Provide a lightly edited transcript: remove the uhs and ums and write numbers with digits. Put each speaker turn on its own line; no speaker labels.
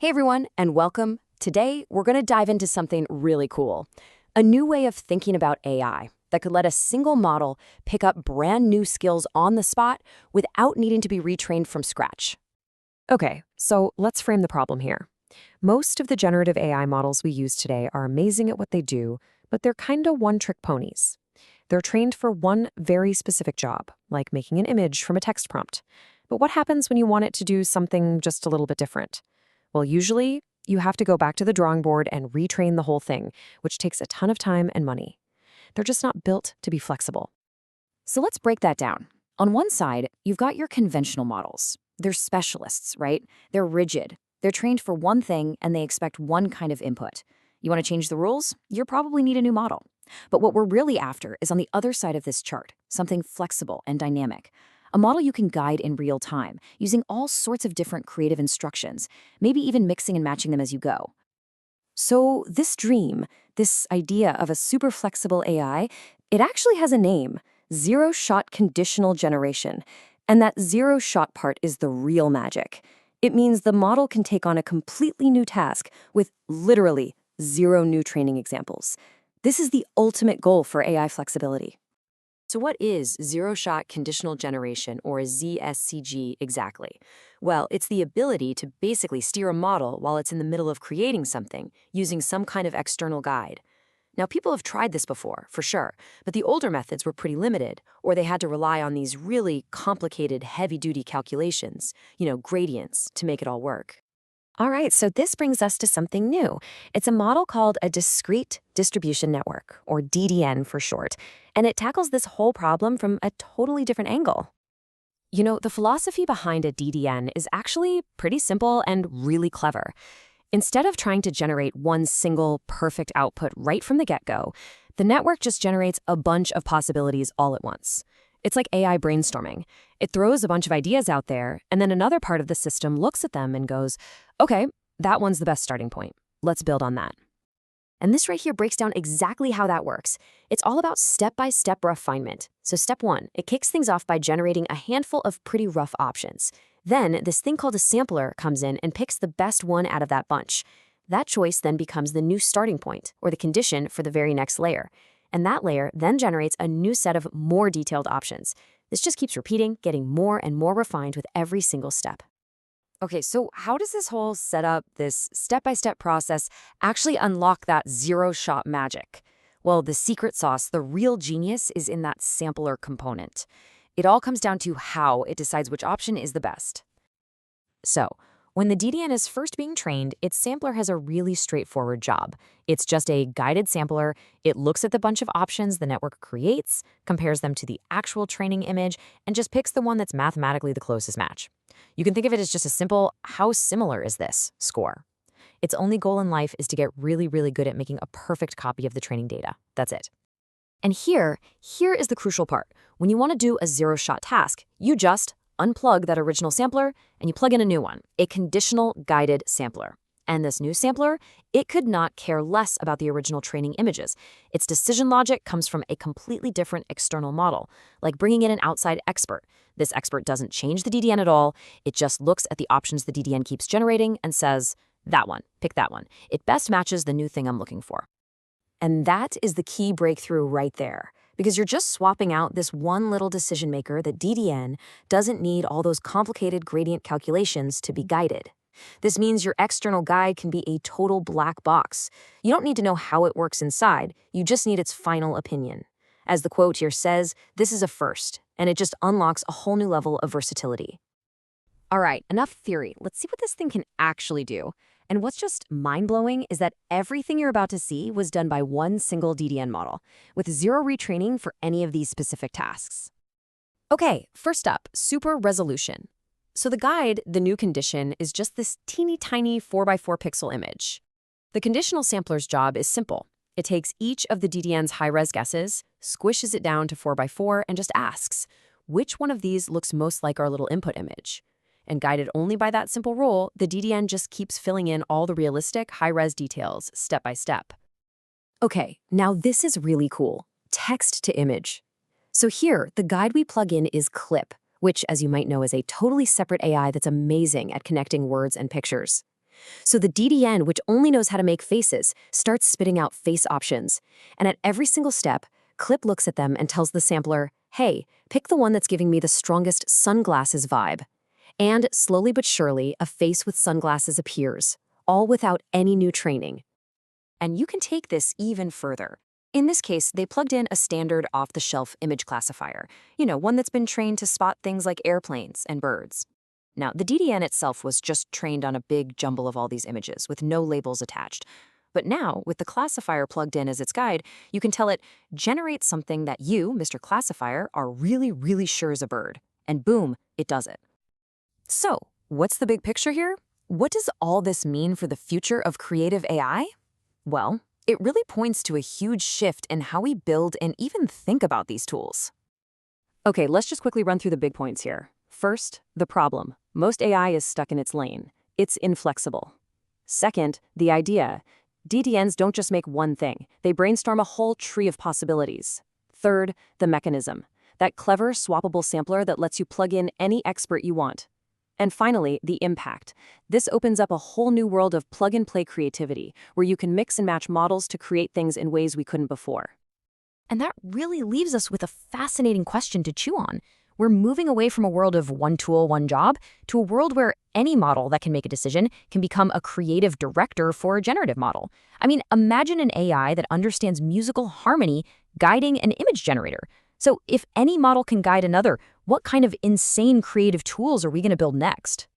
Hey everyone, and welcome. Today, we're going to dive into something really cool. A new way of thinking about AI that could let a single model pick up brand new skills on the spot without needing to be retrained from scratch.
Okay, so let's frame the problem here. Most of the generative AI models we use today are amazing at what they do, but they're kinda one-trick ponies. They're trained for one very specific job, like making an image from a text prompt. But what happens when you want it to do something just a little bit different? Well, usually, you have to go back to the drawing board and retrain the whole thing, which takes a ton of time and money. They're just not built to be flexible.
So let's break that down. On one side, you've got your conventional models. They're specialists, right? They're rigid. They're trained for one thing and they expect one kind of input. You want to change the rules? You probably need a new model. But what we're really after is on the other side of this chart, something flexible and dynamic. A model you can guide in real time, using all sorts of different creative instructions, maybe even mixing and matching them as you go. So this dream, this idea of a super flexible AI, it actually has a name: zero-shot conditional generation. And that zero-shot part is the real magic. It means the model can take on a completely new task with literally zero new training examples. This is the ultimate goal for AI flexibility. So what is zero-shot conditional generation, or ZSCG, exactly? Well, it's the ability to basically steer a model while it's in the middle of creating something, using some kind of external guide. Now, people have tried this before, for sure, but the older methods were pretty limited, or they had to rely on these really complicated, heavy-duty calculations, gradients, to make it all work.
All right, so this brings us to something new. It's a model called a Discrete Distribution Network, or DDN for short, and it tackles this whole problem from a totally different angle. The philosophy behind a DDN is actually pretty simple and really clever. Instead of trying to generate one single perfect output right from the get-go, the network just generates a bunch of possibilities all at once. It's like AI brainstorming. It throws a bunch of ideas out there, and then another part of the system looks at them and goes, okay, that one's the best starting point. Let's build on that. And this right here breaks down exactly how that works. It's all about step-by-step refinement. So step one, it kicks things off by generating a handful of pretty rough options. Then this thing called a sampler comes in and picks the best one out of that bunch. That choice then becomes the new starting point, or the condition for the very next layer. And that layer then generates a new set of more detailed options. This just keeps repeating, getting more and more refined with every single step. Okay, so how does this whole setup, this step-by-step process, actually unlock that zero-shot magic? Well, the secret sauce, the real genius, is in that sampler component. It all comes down to how it decides which option is the best. So, when the DDN is first being trained, its sampler has a really straightforward job. It's just a guided sampler. It looks at the bunch of options the network creates, compares them to the actual training image, and just picks the one that's mathematically the closest match. You can think of it as just a simple, how similar is this score. Its only goal in life is to get really, really good at making a perfect copy of the training data. That's it. And here is the crucial part. When you want to do a zero-shot task, you just unplug that original sampler and you plug in a new one, a conditional guided sampler. And this new sampler, it could not care less about the original training images. Its decision logic comes from a completely different external model, like bringing in an outside expert. This expert doesn't change the DDN at all. It just looks at the options the DDN keeps generating and says, that one, pick that one. It best matches the new thing I'm looking for. And that is the key breakthrough right there, because you're just swapping out this one little decision maker that DDN doesn't need all those complicated gradient calculations to be guided. This means your external guide can be a total black box. You don't need to know how it works inside, you just need its final opinion. As the quote here says, this is a first, and it just unlocks a whole new level of versatility. All right, enough theory. Let's see what this thing can actually do. And what's just mind-blowing is that everything you're about to see was done by one single DDN model, with zero retraining for any of these specific tasks. Okay, first up, super resolution. So the guide, the new condition, is just this teeny tiny 4x4 pixel image. The conditional sampler's job is simple. It takes each of the DDN's high-res guesses, squishes it down to 4x4, and just asks, which one of these looks most like our little input image? And guided only by that simple rule, the DDN just keeps filling in all the realistic, high-res details, step by step. Okay, now this is really cool. Text to image. So here, the guide we plug in is Clip, which, as you might know, is a totally separate AI that's amazing at connecting words and pictures. So the DDN, which only knows how to make faces, starts spitting out face options. And at every single step, Clip looks at them and tells the sampler, hey, pick the one that's giving me the strongest sunglasses vibe. And slowly but surely, a face with sunglasses appears, all without any new training. And you can take this even further. In this case, they plugged in a standard off-the-shelf image classifier, one that's been trained to spot things like airplanes and birds. Now, the DDN itself was just trained on a big jumble of all these images with no labels attached. But now, with the classifier plugged in as its guide, you can tell it, generate something that you, Mr. Classifier, are really, really sure is a bird. And boom, it does it. So, what's the big picture here? What does all this mean for the future of creative AI? Well, it really points to a huge shift in how we build and even think about these tools. Okay, let's just quickly run through the big points here. First, the problem. Most AI is stuck in its lane. It's inflexible. Second, the idea. DDNs don't just make one thing. They brainstorm a whole tree of possibilities. Third, the mechanism. That clever, swappable sampler that lets you plug in any expert you want. And finally, the impact. This opens up a whole new world of plug-and-play creativity, where you can mix and match models to create things in ways we couldn't before. And that really leaves us with a fascinating question to chew on. We're moving away from a world of one tool, one job, to a world where any model that can make a decision can become a creative director for a generative model. I mean, imagine an AI that understands musical harmony guiding an image generator. So if any model can guide another, what kind of insane creative tools are we going to build next?